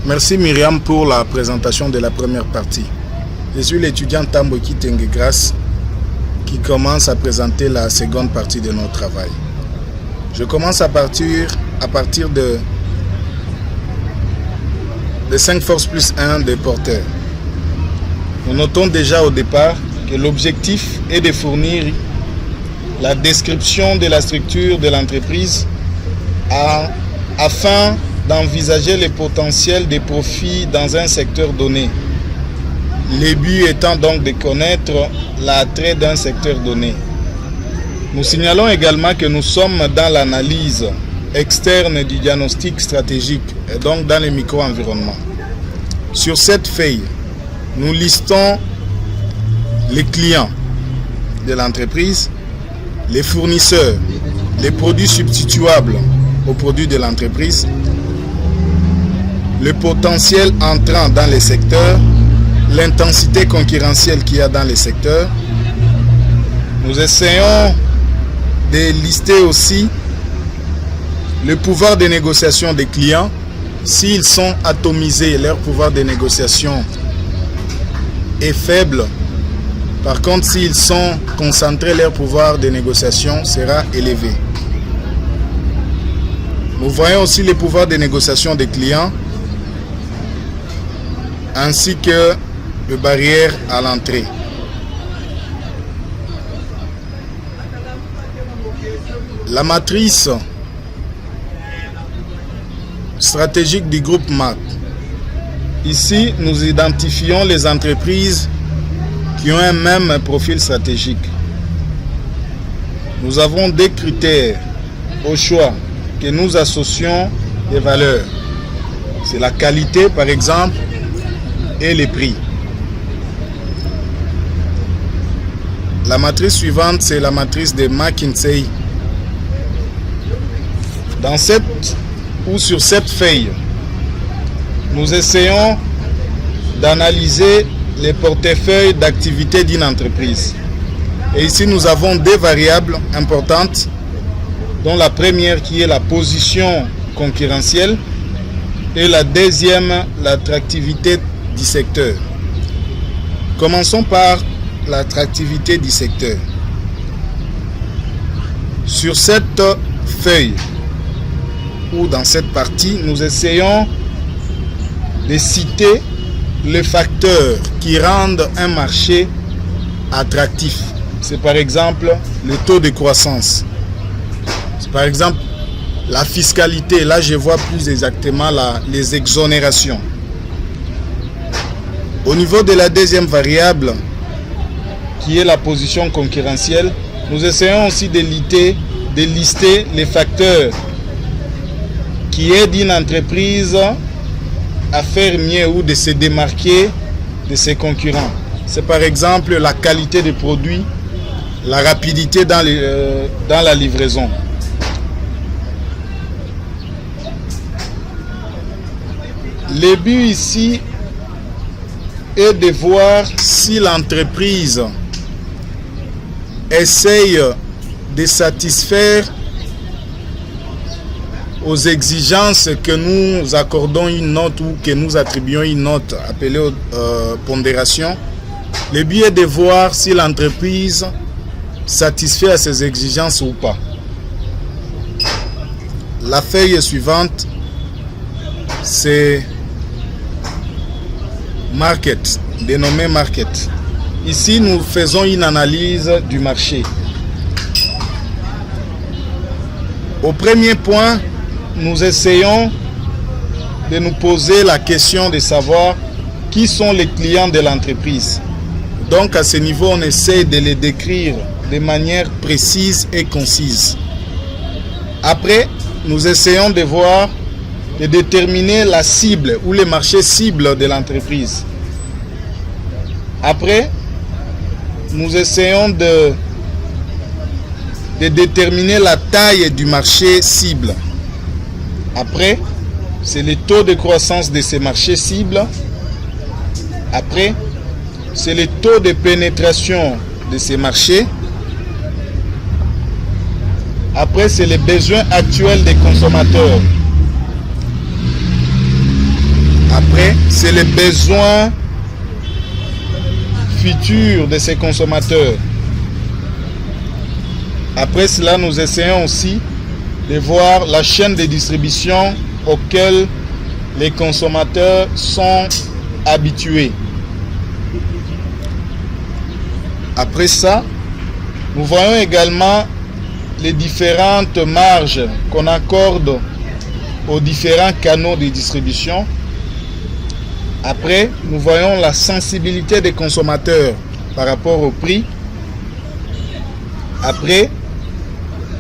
Merci Myriam pour la présentation de la première partie. Je suis l'étudiant Tamboki Tengegrace qui commence à présenter la seconde partie de notre travail. Je commence à partir de 5 forces plus 1 des porteurs. Nous notons déjà au départ que l'objectif est de fournir la description de la structure de l'entreprise afin d'envisager le potentiel des profits dans un secteur donné. Le but étant donc de connaître l'attrait d'un secteur donné. Nous signalons également que nous sommes dans l'analyse externe du diagnostic stratégique et donc dans les micro-environnements. Sur cette feuille, nous listons les clients de l'entreprise, les fournisseurs, les produits substituables aux produits de l'entreprise, le potentiel entrant dans les secteurs, l'intensité concurrentielle qu'il y a dans les secteurs. Nous essayons de lister aussi le pouvoir de négociation des clients, s'ils sont atomisés, leur pouvoir de négociation est faible. Par contre, s'ils sont concentrés, leur pouvoir de négociation sera élevé. Nous voyons aussi les pouvoirs de négociation des clients ainsi que les barrières à l'entrée. La matrice stratégique du groupe MAC. Ici, nous identifions les entreprises qui ont un même profil stratégique. Nous avons des critères au choix que nous associons des valeurs. C'est la qualité, par exemple, et les prix. La matrice suivante, c'est la matrice de McKinsey. Sur cette feuille, nous essayons d'analyser les portefeuilles d'activité d'une entreprise. Et ici, nous avons deux variables importantes, dont la première qui est la position concurrentielle et la deuxième, l'attractivité du secteur. Commençons par l'attractivité du secteur. Sur cette feuille, ou dans cette partie, nous essayons de citer les facteurs qui rendent un marché attractif. C'est par exemple le taux de croissance. C'est par exemple la fiscalité. Là, je vois plus exactement les exonérations. Au niveau de la deuxième variable, qui est la position concurrentielle, nous essayons aussi de lister les facteurs qui aident une entreprise à faire mieux ou de se démarquer de ses concurrents. C'est par exemple la qualité des produits, la rapidité dans la livraison. Le but ici est de voir si l'entreprise essaye de satisfaire aux exigences que nous accordons une note ou que nous attribuons une note appelée pondération. Le but est de voir si l'entreprise satisfait à ces exigences ou pas. La feuille suivante, c'est market, dénommé market. Ici, nous faisons une analyse du marché. Au premier point, nous essayons de nous poser la question de savoir qui sont les clients de l'entreprise. Donc à ce niveau, on essaie de les décrire de manière précise et concise. Après, nous essayons de voir, de déterminer la cible ou les marchés cibles de l'entreprise. Après, nous essayons de déterminer la taille du marché cible. Après, c'est le taux de croissance de ces marchés cibles. Après, c'est le taux de pénétration de ces marchés. Après, c'est les besoins actuels des consommateurs. Après, c'est les besoins futurs de ces consommateurs. Après cela, nous essayons aussi de voir la chaîne de distribution auquel les consommateurs sont habitués. Après ça, nous voyons également les différentes marges qu'on accorde aux différents canaux de distribution. Après, nous voyons la sensibilité des consommateurs par rapport au prix. Après,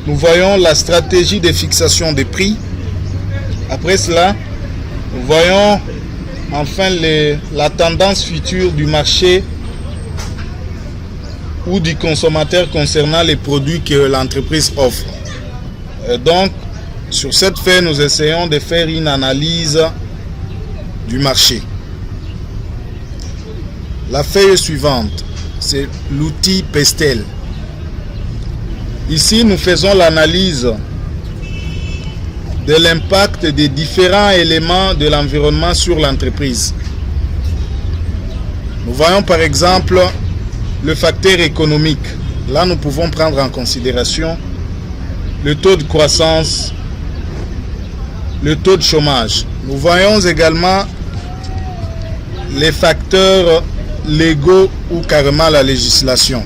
nous voyons la stratégie de fixation des prix. Après cela, nous voyons enfin la tendance future du marché ou du consommateur concernant les produits que l'entreprise offre. Donc, sur cette feuille, nous essayons de faire une analyse du marché. La feuille suivante, c'est l'outil Pestel. Ici, nous faisons l'analyse de l'impact des différents éléments de l'environnement sur l'entreprise. Nous voyons par exemple le facteur économique. Là, nous pouvons prendre en considération le taux de croissance, le taux de chômage. Nous voyons également les facteurs légaux ou carrément la législation.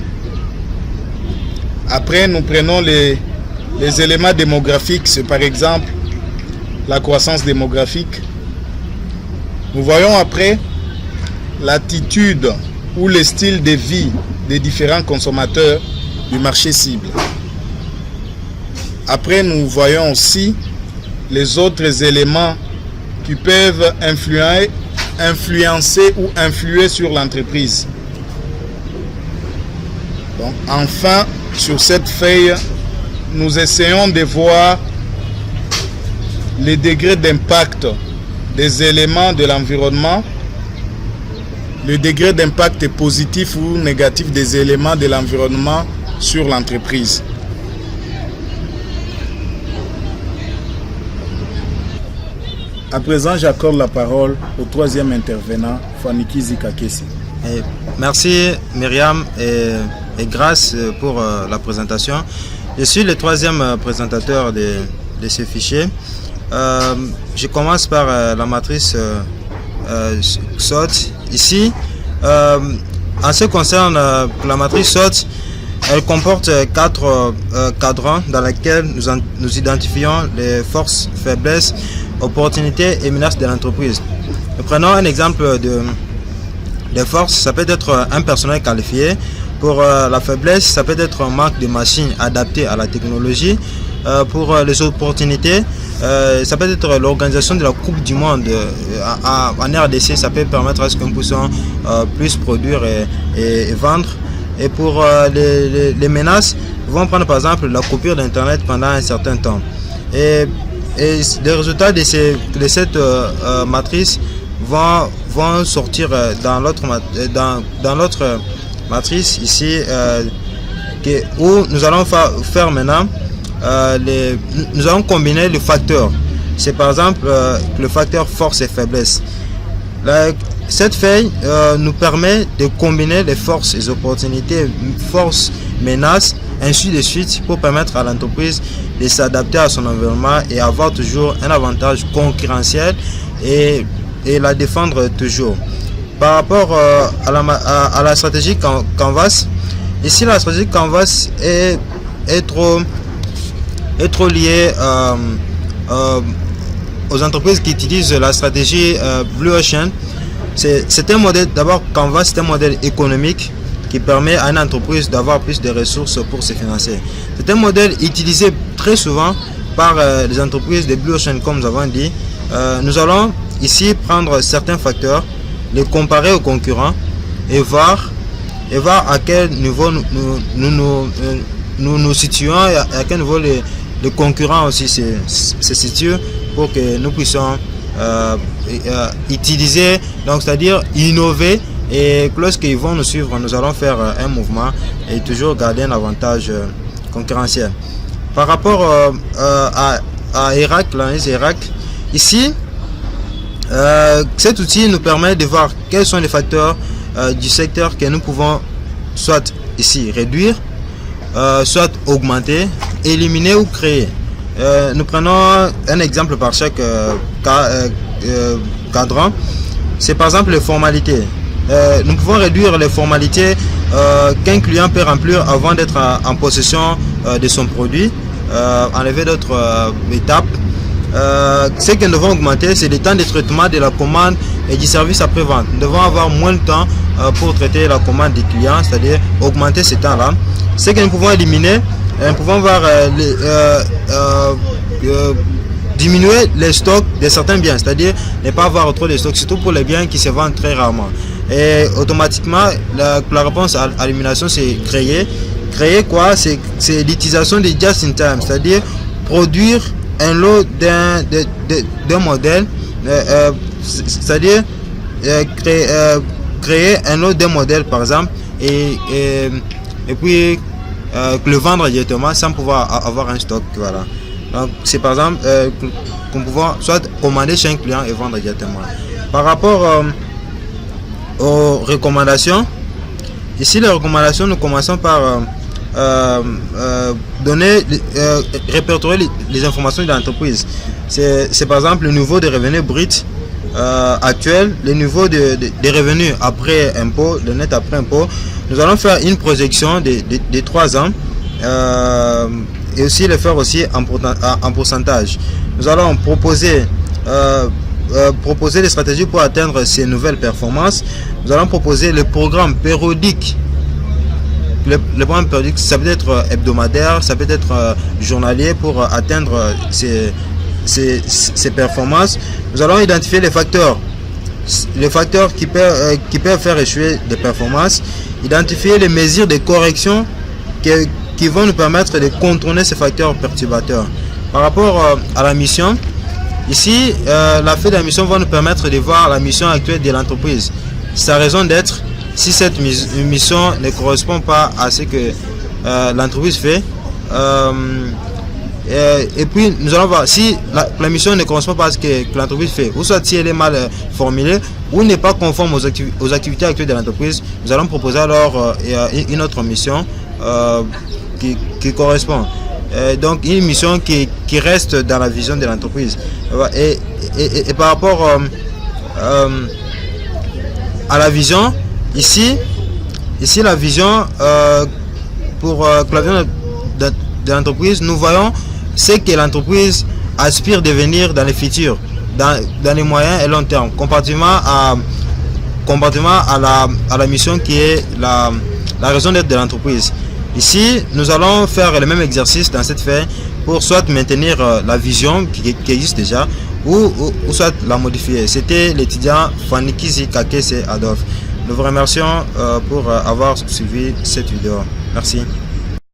Après, nous prenons les éléments démographiques, c'est par exemple la croissance démographique. Nous voyons après l'attitude ou le style de vie des différents consommateurs du marché cible. Après, nous voyons aussi les autres éléments qui peuvent influencer ou influer sur l'entreprise. Donc, enfin, sur cette feuille, nous essayons de voir les degrés d'impact des éléments de l'environnement, le degré d'impact positif ou négatif des éléments de l'environnement sur l'entreprise. À présent, j'accorde la parole au troisième intervenant, Faniki Zikakesi. Merci Myriam et grâce pour la présentation. Je suis le troisième présentateur de ce fichier. Je commence par la matrice SWOT. Ici, en ce qui concerne la matrice SWOT, elle comporte 4 cadrans dans lesquels nous identifions les forces, faiblesses, opportunités et menaces de l'entreprise. Prenons un exemple de force. Ça peut être un personnel qualifié. Pour la faiblesse, ça peut être un manque de machines adaptées à la technologie. Pour les opportunités, ça peut être l'organisation de la Coupe du Monde en RDC. Ça peut permettre à ce que nous puissions plus produire et vendre. Et pour les menaces, nous allons prendre par exemple la coupure d'Internet pendant un certain temps. Et les résultats de cette matrice vont sortir dans l'autre matrice ici, où nous allons faire maintenant, nous allons combiner les facteurs. C'est par exemple le facteur force et faiblesse. Cette feuille nous permet de combiner les forces et les opportunités, forces, menaces, ainsi de suite, pour permettre à l'entreprise de s'adapter à son environnement et avoir toujours un avantage concurrentiel et la défendre toujours. Par rapport à la stratégie Canvas, ici la stratégie Canvas est trop liée aux entreprises qui utilisent la stratégie Blue Ocean. C'est un modèle, d'abord Canvas, c'est un modèle économique qui permet à une entreprise d'avoir plus de ressources pour se financer. C'est un modèle utilisé très souvent par les entreprises de Blue Ocean, comme nous avons dit. Nous allons ici prendre certains facteurs, les comparer aux concurrents et voir à quel niveau nous situons et à quel niveau les concurrents aussi se situent pour que nous puissions utiliser, donc c'est-à-dire innover, et lorsqu'ils vont nous suivre, nous allons faire un mouvement et toujours garder un avantage concurrentiel. Par rapport à Irak, l'analyse Irak, ici Cet outil nous permet de voir quels sont les facteurs du secteur que nous pouvons soit ici réduire, soit augmenter, éliminer ou créer. Nous prenons un exemple par chaque cadran. C'est par exemple les formalités. Nous pouvons réduire les formalités qu'un client peut remplir avant d'être en possession de son produit, enlever d'autres étapes. Ce que nous devons augmenter, c'est le temps de traitement de la commande et du service après-vente. Nous devons avoir moins de temps pour traiter la commande du client, c'est-à-dire augmenter ce temps-là. Ce que nous pouvons éliminer, nous pouvons voir diminuer les stocks de certains biens, c'est-à-dire ne pas avoir trop de stocks, surtout pour les biens qui se vendent très rarement. Et automatiquement, la réponse à l'élimination, c'est créer. Créer quoi? C'est l'utilisation de just in time, c'est-à-dire produire un lot d'un modèle, c'est-à-dire créer un lot d'un modèle par exemple et puis le vendre directement sans pouvoir avoir un stock. Voilà. Donc c'est par exemple qu'on pouvons soit commander chez un client et vendre directement. Par rapport aux recommandations, ici les recommandations, nous commençons par répertorier les informations de l'entreprise. C'est par exemple le niveau de revenus bruts actuel, le niveau de revenus après impôt, le net après impôt. Nous allons faire une projection de 3 ans et aussi le faire aussi en pourcentage. Nous allons proposer des stratégies pour atteindre ces nouvelles performances. Nous allons proposer le programme périodique. Le programme périodique, ça peut être hebdomadaire, ça peut être journalier pour atteindre ces performances. Nous allons identifier les facteurs qui peuvent faire échouer des performances, identifier les mesures de correction qui vont nous permettre de contourner ces facteurs perturbateurs. Par rapport à la mission, ici, la feuille de la mission va nous permettre de voir la mission actuelle de l'entreprise, sa raison d'être. Si cette mission ne correspond pas à ce que l'entreprise fait, et puis nous allons voir si la mission ne correspond pas à ce que l'entreprise fait, ou soit si elle est mal formulée, ou n'est pas conforme aux activités actuelles de l'entreprise, nous allons proposer alors une autre mission qui correspond. Donc une mission qui reste dans la vision de l'entreprise. Et par rapport à la vision, Ici la vision pour la vision de l'entreprise, nous voyons ce que l'entreprise aspire à devenir dans le futur, dans les moyens et long terme, comparativement à la mission qui est la raison d'être de l'entreprise. Ici, nous allons faire le même exercice dans cette feuille pour soit maintenir la vision qui existe déjà ou soit la modifier. C'était l'étudiant Fanikizi Kakese Adolphe. Nous vous remercions pour avoir suivi cette vidéo. Merci.